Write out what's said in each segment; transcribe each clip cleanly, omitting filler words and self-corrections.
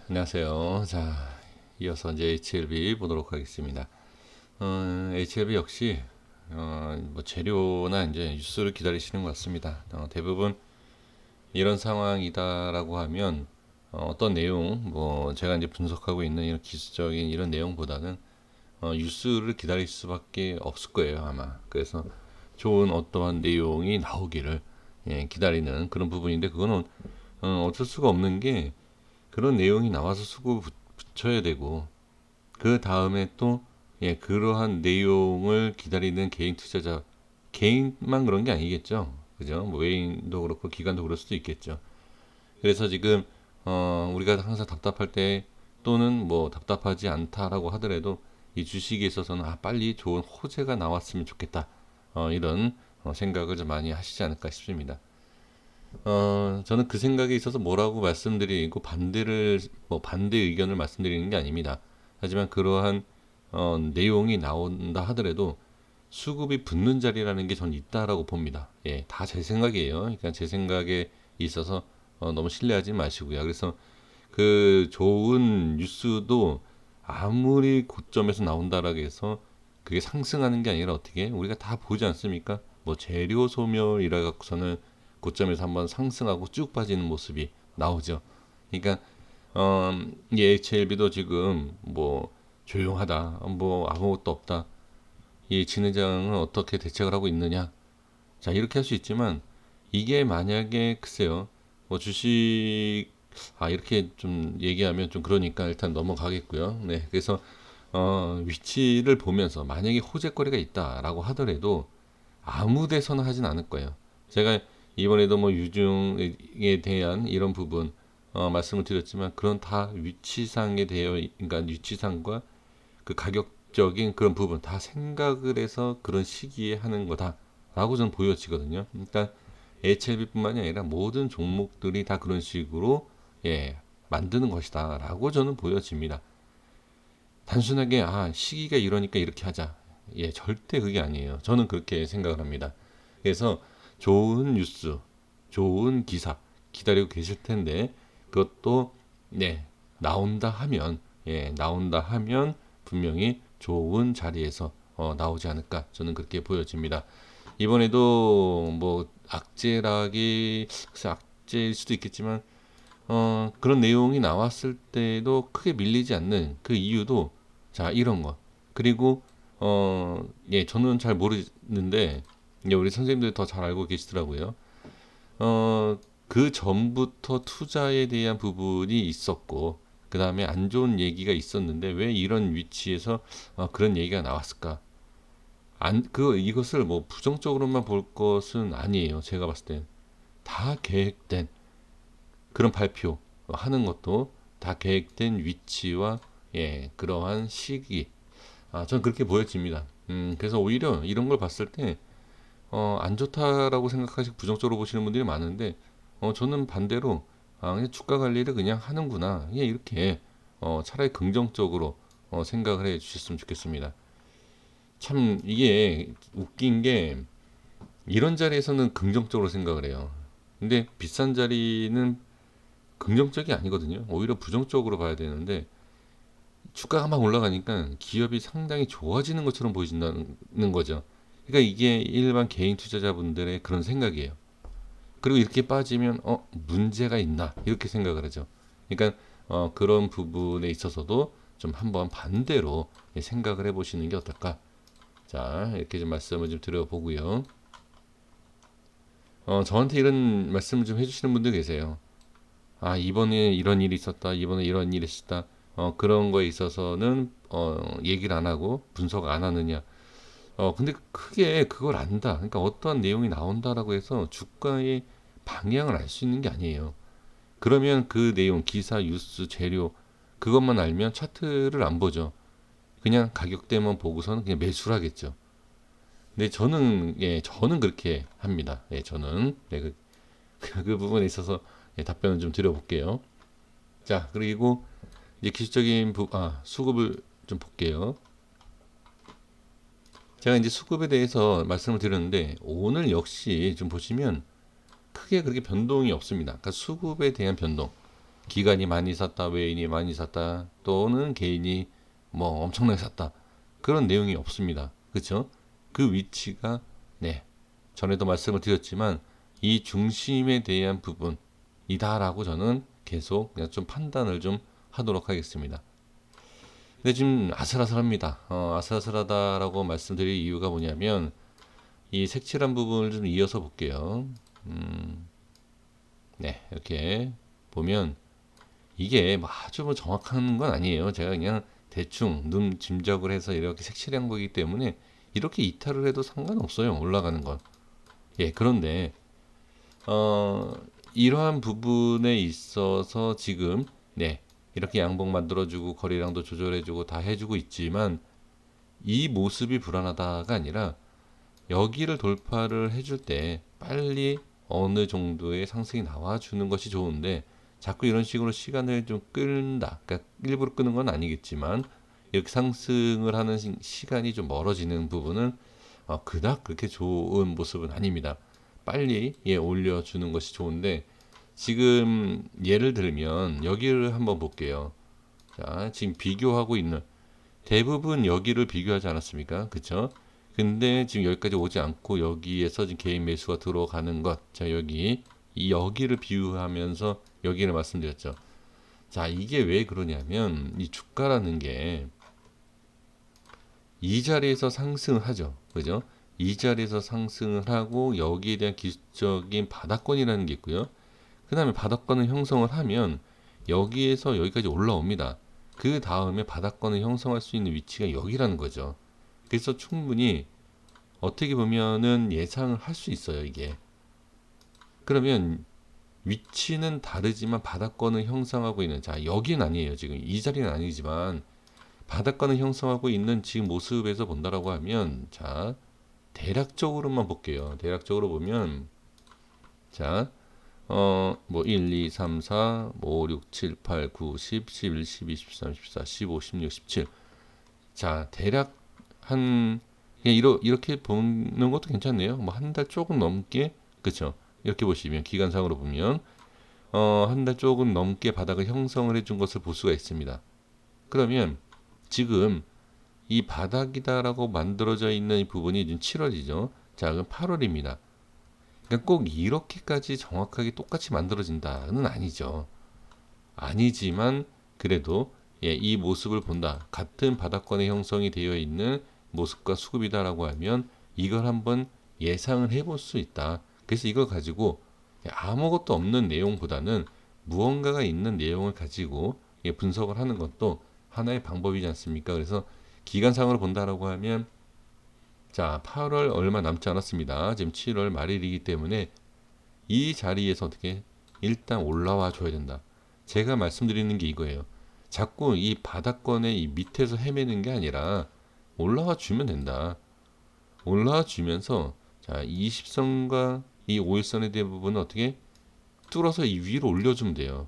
안녕하세요. 자, 이어서 이제 HLB 보도록 하겠습니다. HLB 역시 뭐 재료나 이제 뉴스를 기다리시는 것 같습니다. 대부분 이런 상황이다라고 하면 떤 내용, 뭐 제가 이제 분석하고 있는 이런 기술적인 이런 내용보다는 뉴스를 기다릴 수밖에 없을 거예요, 아마. 그래서 좋은 어떠한 내용이 나오기를 기다리는 그런 부분인데 그거는 어쩔 수가 없는 게 그런 내용이 나와서 수고 붙여야 되고 그 다음에 또 그러한 내용을 기다리는 개인 투자자 개인만 그런 게 아니겠죠. 그죠? 뭐 외인도 그렇고 기관도 그럴 수도 있겠죠. 그래서 지금 우리가 항상 답답할 때 또는 뭐 답답하지 않다라고 하더라도 이 주식에 있어서는 빨리 좋은 호재가 나왔으면 좋겠다. 이런 생각을 좀 많이 하시지 않을까 싶습니다. 저는 그 생각에 있어서 뭐라고 말씀드리고 반대 의견을 말씀드리는 게 아닙니다. 하지만 그러한 내용이 나온다 하더라도 수급이 붙는 자리라는 게 저는 있다라고 봅니다. 예, 다 제 생각이에요. 그러니까 제 생각에 있어서 너무 신뢰하지 마시고요. 그래서 그 좋은 뉴스도 아무리 고점에서 나온다라고 해서 그게 상승하는 게 아니라 어떻게 우리가 다 보지 않습니까? 뭐 재료 소멸이라 갖고서는 고점에서 한번 상승하고 쭉 빠지는 모습이 나오죠. 그러니까 이 HLB도 지금 뭐 조용하다, 뭐 아무것도 없다. 이 진회장은 어떻게 대책을 하고 있느냐? 자, 이렇게 할 수 있지만 이게 만약에 글쎄요. 뭐 주식 이렇게 좀 얘기하면 좀 그러니까 일단 넘어가겠고요. 네. 그래서 위치를 보면서 만약에 호재거리가 있다라고 하더라도 아무 데서나 하진 않을 거예요. 제가 이번에도 뭐 유중에 대한 이런 부분 말씀을 드렸지만 그런 다 위치상에 대해 그러니까 위치상과 그 가격적인 그런 부분 다 생각을 해서 그런 시기에 하는 거다라고 저는 보여지거든요. 그러니까 HLB뿐만이 아니라 모든 종목들이 다 그런 식으로 만드는 것이다라고 저는 보여집니다. 단순하게 시기가 이러니까 이렇게 하자. 절대 그게 아니에요. 저는 그렇게 생각을 합니다. 그래서 좋은 뉴스, 좋은 기사 기다리고 계실 텐데 그것도 나온다 하면 나온다 하면 분명히 좋은 자리에서 나오지 않을까 저는 그렇게 보여집니다. 이번에도 뭐 악재라기 글쎄 악재일 수도 있겠지만 그런 내용이 나왔을 때도 크게 밀리지 않는 그 이유도 자 이런 거 그리고 저는 잘 모르는데 우리 선생님들이 더 잘 알고 계시더라고요. 그 전부터 투자에 대한 부분이 있었고 그 다음에 안 좋은 얘기가 있었는데 왜 이런 위치에서 그런 얘기가 나왔을까? 이것을 뭐 부정적으로만 볼 것은 아니에요. 제가 봤을 땐 다 계획된 그런 발표 하는 것도 다 계획된 위치와 그러한 시기 저는 그렇게 보여집니다. 그래서 오히려 이런 걸 봤을 때 안 좋다라고 생각하시고 부정적으로 보시는 분들이 많은데 저는 반대로 그냥 주가 관리를 그냥 하는구나 이렇게 차라리 긍정적으로 생각을 해 주셨으면 좋겠습니다. 참 이게 웃긴 게 이런 자리에서는 긍정적으로 생각을 해요. 근데 비싼 자리는 긍정적이 아니거든요. 오히려 부정적으로 봐야 되는데 주가가 막 올라가니까 기업이 상당히 좋아지는 것처럼 보여진다는 거죠. 그러니까 이게 일반 개인 투자자분들의 그런 생각이에요. 그리고 이렇게 빠지면 문제가 있나 이렇게 생각을 하죠. 그러니까 그런 부분에 있어서도 좀 한번 반대로 생각을 해보시는 게 어떨까? 자 이렇게 좀 말씀을 좀 드려보고요. 저한테 이런 말씀을 좀 해주시는 분들 계세요. 이번에 이런 일이 있었다. 이번에 이런 일이 있었다. 그런 거에 있어서는 얘기를 안 하고 분석 안 하느냐. 근데 크게 그걸 안다. 그러니까 어떠한 내용이 나온다라고 해서 주가의 방향을 알 수 있는 게 아니에요. 그러면 그 내용, 기사, 뉴스, 재료 그것만 알면 차트를 안 보죠. 그냥 가격대만 보고서는 그냥 매수를 하겠죠. 근데 저는 그렇게 합니다. 저는 그 부분에 있어서 답변을 좀 드려볼게요. 자, 그리고 이제 기술적인 수급을 좀 볼게요. 제가 이제 수급에 대해서 말씀을 드렸는데 오늘 역시 좀 보시면 크게 그렇게 변동이 없습니다. 그러니까 수급에 대한 변동. 기관이 많이 샀다, 외인이 많이 샀다, 또는 개인이 뭐 엄청나게 샀다. 그런 내용이 없습니다. 그렇죠? 그 위치가 네, 전에도 말씀을 드렸지만 이 중심에 대한 부분이다라고 저는 계속 그냥 좀 판단을 좀 하도록 하겠습니다. 근데 지금 아슬아슬합니다. 아슬아슬하다라고 말씀드릴 이유가 뭐냐면 이 색칠한 부분을 좀 이어서 볼게요. 네, 이렇게 보면 이게 뭐 아주 뭐 정확한 건 아니에요. 제가 그냥 대충 눈 짐작을 해서 이렇게 색칠한 거기 때문에 이렇게 이탈을 해도 상관없어요. 올라가는 건. 예, 그런데 어, 이러한 부분에 있어서 지금 네, 이렇게 양봉 만들어주고 거래량도 조절해주고 다 해주고 있지만 이 모습이 불안하다가 아니라 여기를 돌파를 해줄 때 빨리 어느 정도의 상승이 나와주는 것이 좋은데 자꾸 이런 식으로 시간을 좀 끈다. 그러니까 일부러 끄는 건 아니겠지만 이렇게 상승을 하는 시간이 좀 멀어지는 부분은 그닥 그렇게 좋은 모습은 아닙니다. 빨리 올려주는 것이 좋은데 지금 예를 들면 여기를 한번 볼게요. 자, 지금 비교하고 있는 대부분 여기를 비교하지 않았습니까? 그쵸? 근데 지금 여기까지 오지 않고 여기에서 지금 개인 매수가 들어가는 것. 자, 여기를 비유하면서 여기를 말씀드렸죠. 자, 이게 왜 그러냐면 이 주가라는 게 이 자리에서 상승을 하죠. 그죠? 이 자리에서 상승을 하고 여기에 대한 기술적인 바닥권이라는 게 있고요. 그 다음에 바닥권을 형성을 하면 여기에서 여기까지 올라옵니다. 그 다음에 바닥권을 형성할 수 있는 위치가 여기라는 거죠. 그래서 충분히 어떻게 보면은 예상을 할 수 있어요, 이게. 그러면 위치는 다르지만 바닥권을 형성하고 있는, 자, 여기는 아니에요. 지금 이 자리는 아니지만 바닥권을 형성하고 있는 지금 모습에서 본다라고 하면, 자, 대략적으로만 볼게요. 대략적으로 보면, 자, 뭐 1, 2, 3, 4, 뭐 5, 6, 7, 8, 9, 10, 11, 12, 13, 14, 15, 16, 17. 자, 대략 한 그냥 이렇게 보는 것도 괜찮네요. 뭐 한 달 조금 넘게, 그쵸? 이렇게 보시면 기간상으로 보면 한 달 조금 넘게 바닥을 형성을 해준 것을 볼 수가 있습니다. 그러면 지금 이 바닥이다라고 만들어져 있는 이 부분이 지금 7월이죠. 자, 그럼 8월입니다. 그러니까 꼭 이렇게까지 정확하게 똑같이 만들어진다는 아니죠. 아니지만 그래도 이 모습을 본다. 같은 바닥권의 형성이 되어 있는 모습과 수급이다라고 하면 이걸 한번 예상을 해볼 수 있다. 그래서 이걸 가지고 아무것도 없는 내용보다는 무언가가 있는 내용을 가지고 분석을 하는 것도 하나의 방법이지 않습니까? 그래서 기간상으로 본다라고 하면 자, 8월 얼마 남지 않았습니다. 지금 7월 말일이기 때문에 이 자리에서 어떻게 일단 올라와 줘야 된다. 제가 말씀드리는 게 이거예요. 자꾸 이 바닥권의 이 밑에서 헤매는 게 아니라 올라와 주면 된다. 올라와 주면서 자, 20선과 이 5일선에 대한 부분은 어떻게 뚫어서 이 위로 올려주면 돼요.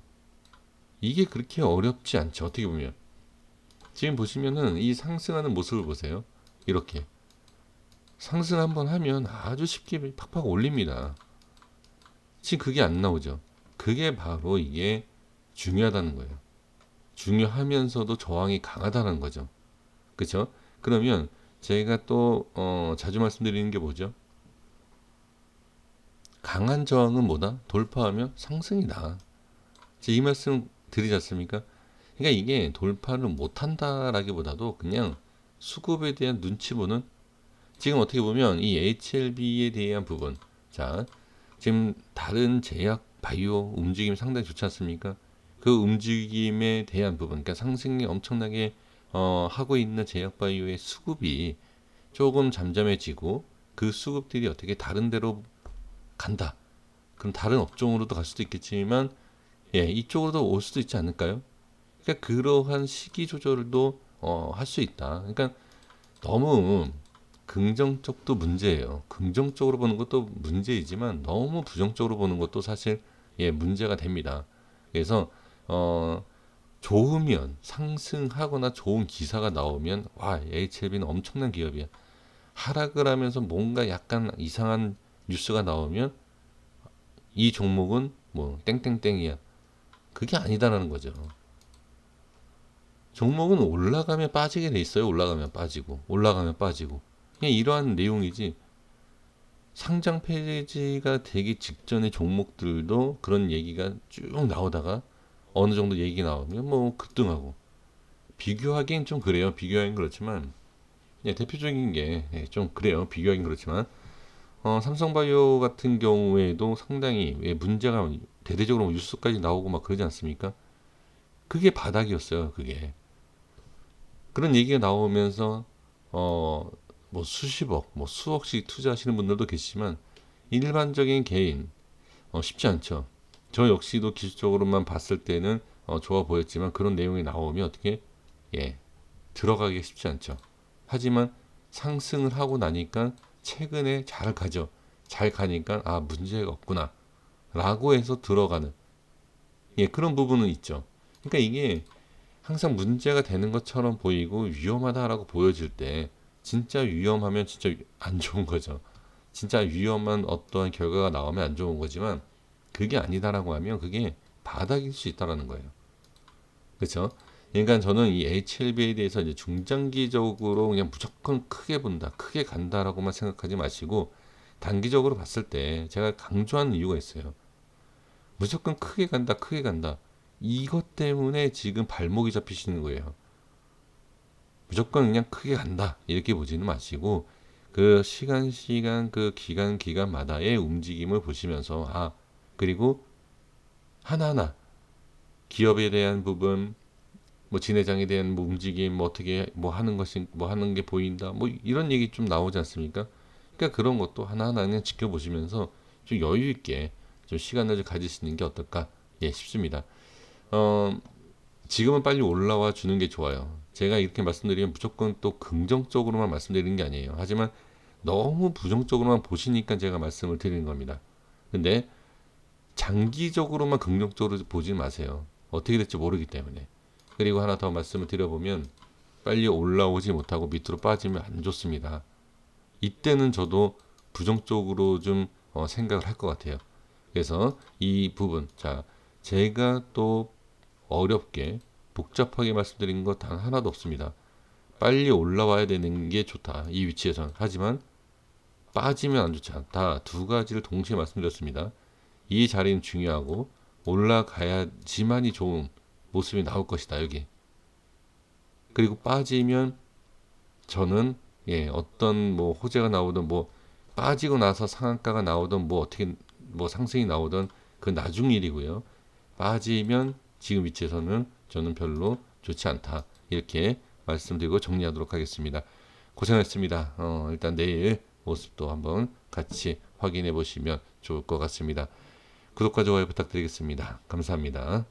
이게 그렇게 어렵지 않죠. 어떻게 보면. 지금 보시면은 이 상승하는 모습을 보세요. 이렇게. 상승 한번 하면 아주 쉽게 팍팍 올립니다. 지금 그게 안 나오죠. 그게 바로 이게 중요하다는 거예요. 중요하면서도 저항이 강하다는 거죠. 그렇죠? 그러면 제가 또 자주 말씀드리는 게 뭐죠? 강한 저항은 뭐다? 돌파하면 상승이다. 이 말씀 드리지 않습니까? 그러니까 이게 돌파를 못한다라기보다도 그냥 수급에 대한 눈치 보는 지금 어떻게 보면 이 HLB에 대한 부분 자 지금 다른 제약 바이오 움직임이 상당히 좋지 않습니까? 그 움직임에 대한 부분 그러니까 상승이 엄청나게 하고 있는 제약 바이오의 수급이 조금 잠잠해지고 그 수급들이 어떻게 다른 데로 간다. 그럼 다른 업종으로도 갈 수도 있겠지만 이쪽으로도 올 수도 있지 않을까요? 그러니까 그러한 시기 조절도 할 수 있다. 그러니까 너무 긍정적도 문제예요. 긍정적으로 보는 것도 문제이지만 너무 부정적으로 보는 것도 사실 문제가 됩니다. 그래서 좋으면 상승하거나 좋은 기사가 나오면 와 HLB는 엄청난 기업이야. 하락을 하면서 뭔가 약간 이상한 뉴스가 나오면 이 종목은 뭐 땡땡땡이야. 그게 아니다라는 거죠. 종목은 올라가면 빠지게 돼 있어요. 올라가면 빠지고, 올라가면 빠지고. 그냥 이러한 내용이지. 상장 폐지가 되기 직전의 종목들도 그런 얘기가 쭉 나오다가 어느 정도 얘기 나오면 뭐 급등하고. 비교하기엔 좀 그래요. 비교하기엔 그렇지만 예, 대표적인 게 좀 그래요. 비교하기엔 그렇지만 삼성바이오 같은 경우에도 상당히 문제가 대대적으로 뉴스까지 나오고 막 그러지 않습니까? 그게 바닥이었어요. 그게 그런 얘기가 나오면서 어, 뭐 수십억, 뭐 수억씩 투자하시는 분들도 계시지만 일반적인 개인 쉽지 않죠. 저 역시도 기술적으로만 봤을 때는 좋아 보였지만 그런 내용이 나오면 어떻게 예 들어가기 쉽지 않죠. 하지만 상승을 하고 나니까 최근에 잘 가죠. 잘 가니까 아 문제가 없구나 라고 해서 들어가는 예 그런 부분은 있죠. 그러니까 이게 항상 문제가 되는 것처럼 보이고 위험하다라고 보여질 때 진짜 위험하면 진짜 안 좋은 거죠. 진짜 위험한 어떠한 결과가 나오면 안 좋은 거지만 그게 아니다라고 하면 그게 바닥일 수 있다라는 거예요. 그렇죠? 그러니까 저는 이 HLB에 대해서 이제 중장기적으로 그냥 무조건 크게 본다, 크게 간다라고만 생각하지 마시고 단기적으로 봤을 때 제가 강조하는 이유가 있어요. 무조건 크게 간다, 크게 간다. 이것 때문에 지금 발목이 잡히시는 거예요. 무조건 그냥 크게 간다 이렇게 보지는 마시고 그 시간 그 기간마다의 움직임을 보시면서 그리고 하나하나 기업에 대한 부분 뭐 진회장에 대한 뭐 움직임 뭐 어떻게 뭐 하는 것이 뭐 하는 게 보인다 뭐 이런 얘기 좀 나오지 않습니까? 그러니까 그런 것도 하나하나 그냥 지켜보시면서 좀 여유 있게 좀 시간을 좀 가지시는 게 어떨까 싶습니다. 어, 지금은 빨리 올라와 주는 게 좋아요. 제가 이렇게 말씀드리면 무조건 또 긍정적으로만 말씀드리는 게 아니에요. 하지만 너무 부정적으로만 보시니까 제가 말씀을 드리는 겁니다. 근데 장기적으로만 긍정적으로 보지 마세요. 어떻게 될지 모르기 때문에. 그리고 하나 더 말씀을 드려보면 빨리 올라오지 못하고 밑으로 빠지면 안 좋습니다. 이때는 저도 부정적으로 좀 생각을 할 것 같아요. 그래서 이 부분, 자, 제가 또 어렵게 복잡하게 말씀드린 거 단 하나도 없습니다. 빨리 올라와야 되는 게 좋다. 이 위치에선. 하지만 빠지면 안 좋지 않다. 두 가지를 동시에 말씀드렸습니다. 이 자리는 중요하고 올라가야지만이 좋은 모습이 나올 것이다. 여기. 그리고 빠지면 저는 어떤 뭐 호재가 나오든 뭐 빠지고 나서 상한가가 나오든 뭐 어떻게 뭐 상승이 나오든 그 나중 일이고요. 빠지면 지금 위치에서는 저는 별로 좋지 않다. 이렇게 말씀드리고 정리하도록 하겠습니다. 고생하셨습니다. 일단 내일 모습도 한번 같이 확인해 보시면 좋을 것 같습니다. 구독과 좋아요 부탁드리겠습니다. 감사합니다.